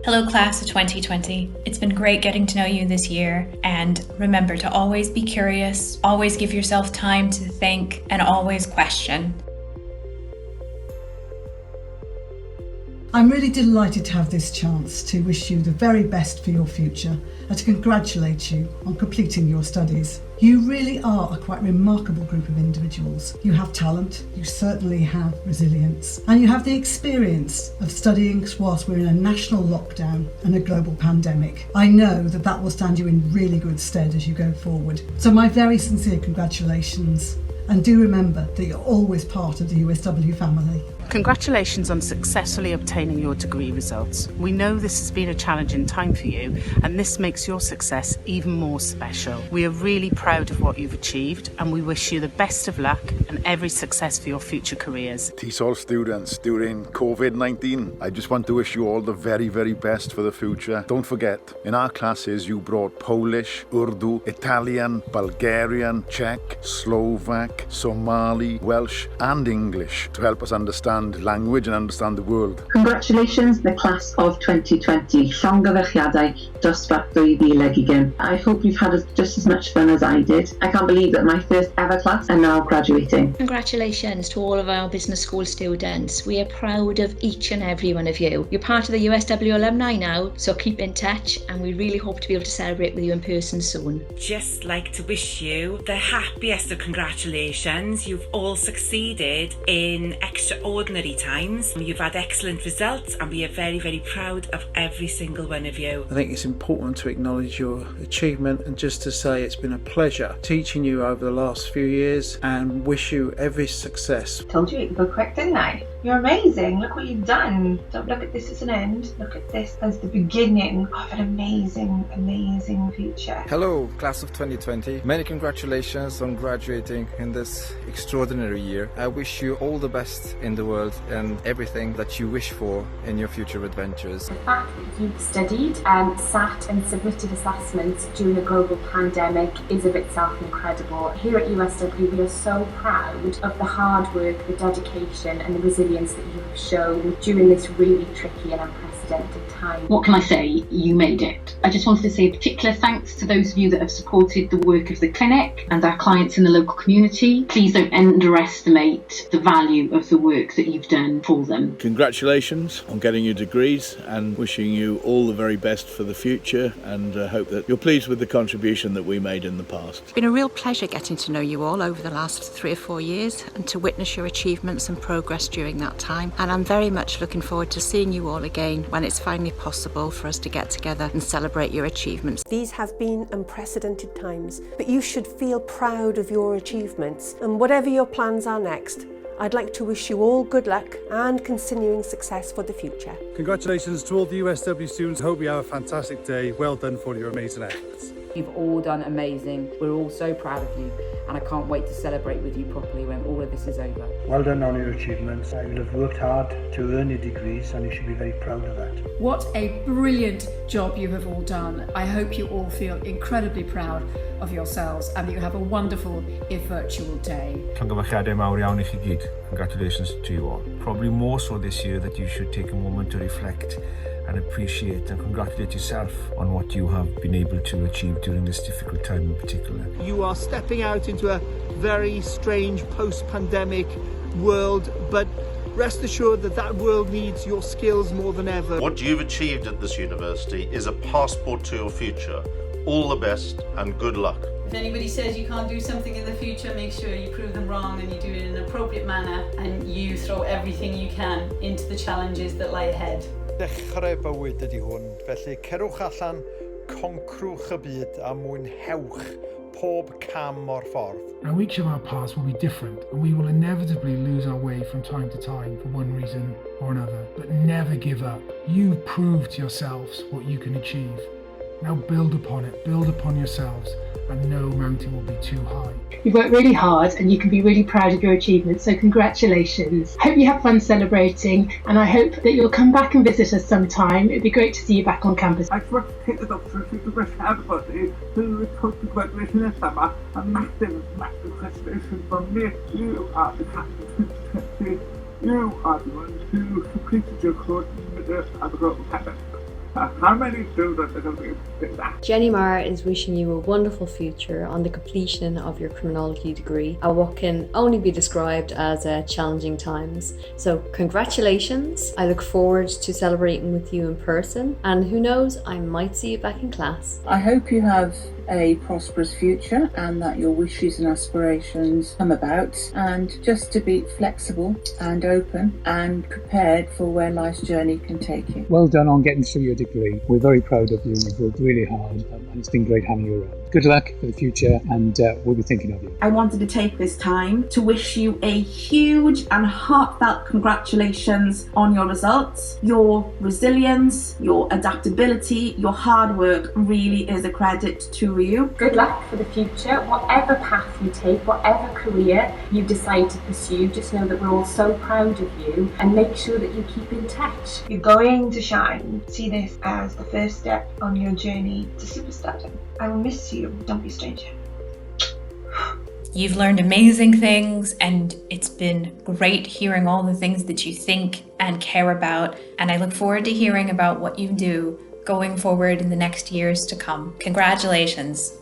Hello, class of 2020. It's been great getting to know you this year, and remember to always be curious, always give yourself time to think, and always question. I'm really delighted to have this chance to wish you the very best for your future and to congratulate you on completing your studies. You really are a quite remarkable group of individuals. You have talent, you certainly have resilience, and you have the experience of studying whilst we're in a national lockdown and a global pandemic. I know that that will stand you in really good stead as you go forward. So my very sincere congratulations, and do remember that you're always part of the USW family. Congratulations on successfully obtaining your degree results. We know this has been a challenging time for you, and this makes your success even more special. We are really proud of what you've achieved, and we wish you the best of luck and every success for your future careers. TESOL students, during COVID-19, I just want to wish you all the very, very best for the future. Don't forget, in our classes you brought Polish, Urdu, Italian, Bulgarian, Czech, Slovak, Somali, Welsh and English to help us understand language and understand the world. Congratulations, the class of 2020. Llwyddiannus, Dosbarth 2020. I hope you've had just as much fun as I did. I can't believe that my first ever class are now graduating. Congratulations to all of our business school students. We are proud of each and every one of you. You're part of the USW alumni now, so keep in touch, and we really hope to be able to celebrate with you in person soon. Just like to wish you the happiest of congratulations. You've all succeeded in extraordinary times. You've had excellent results, and we are very, very proud of every single one of you. I think it's important to acknowledge your achievement and just to say it's been a pleasure teaching you over the last few years and wish you every success. Told you it would go quick, didn't I? You're amazing. Look what you've done. Don't look at this as an end. Look at this as the beginning of an amazing, amazing future. Hello, class of 2020. Many congratulations on graduating in this extraordinary year. I wish you all the best in the world and everything that you wish for in your future adventures. The fact that you've studied, sat and submitted assessments during a global pandemic is of itself incredible. Here at USW we are so proud of the hard work, the dedication and the resilience that you have shown during this really tricky and unprecedented time. What can I say? You made it. I just wanted to say a particular thanks to those of you that have supported the work of the clinic and our clients in the local community. Please don't underestimate the value of the work that you've done for them. Congratulations on getting your degrees, and wishing you all the very best for the future, and hope that you're pleased with the contribution that we made in the past. It's been a real pleasure getting to know you all over the last 3 or 4 years and to witness your achievements and progress during that time, and I'm very much looking forward to seeing you all again when it's finally possible for us to get together and celebrate your achievements. These have been unprecedented times, but you should feel proud of your achievements, and whatever your plans are next, I'd like to wish you all good luck and continuing success for the future. Congratulations to all the USW students. Hope you have a fantastic day. Well done for your amazing efforts. You've all done amazing. We're all so proud of you, and I can't wait to celebrate with you properly when all of this is over. Well done on your achievements. You have worked hard to earn your degrees, and you should be very proud of that. What a brilliant job you have all done. I hope you all feel incredibly proud of yourselves and that you have a wonderful, if virtual, day. Cwblhau mawr iawn I chi gyd. Congratulations to you all. Probably more so this year that you should take a moment to reflect and appreciate and congratulate yourself on what you have been able to achieve during this difficult time in particular. You are stepping out into a very strange post-pandemic world, but rest assured that that world needs your skills more than ever. What you've achieved at this university is a passport to your future. All the best and good luck. If anybody says you can't do something in the future, make sure you prove them wrong and you do it in an appropriate manner and you throw everything you can into the challenges that lie ahead. Dechrau bywyd ydi hwn, felly cerwch allan, concrwch y byd a mwynhewch pob cam o'r ffordd. Now each of our paths will be different, and we will inevitably lose our way from time to time for one reason or another, but never give up. You've proved to yourselves what you can achieve. Now build upon it, build upon yourselves, and no mountain will be too high. You've worked really hard and you can be really proud of your achievements, so congratulations. Hope you have fun celebrating, and I hope that you'll come back and visit us sometime. It'd be great to see you back on campus. I just want to take this opportunity to wish everybody who is supposed to graduate this summer a massive, massive congratulations from me. You are the class of 2020. You are the ones who completed your course in the middle of a global pandemic. How many children is something like that? Jenny Marr is wishing you a wonderful future on the completion of your criminology degree at what can only be described as challenging times. So congratulations. I look forward to celebrating with you in person, and who knows, I might see you back in class. I hope you have a prosperous future and that your wishes and aspirations come about, and just to be flexible and open and prepared for where life's journey can take you. Well done on getting through your degree. We're very proud of you. You've worked really hard and it's been great having you around. Good luck for the future, and we'll be thinking of you. I wanted to take this time to wish you a huge and heartfelt congratulations on your results. Your resilience, your adaptability, your hard work really is a credit to you. Good luck for the future. Whatever path you take, whatever career you decide to pursue, just know that we're all so proud of you, and make sure that you keep in touch. You're going to shine. See this as the first step on your journey to superstardom. I will miss you. Don't be a stranger. You've learned amazing things, and it's been great hearing all the things that you think and care about, and I look forward to hearing about what you do going forward in the next years to come. Congratulations.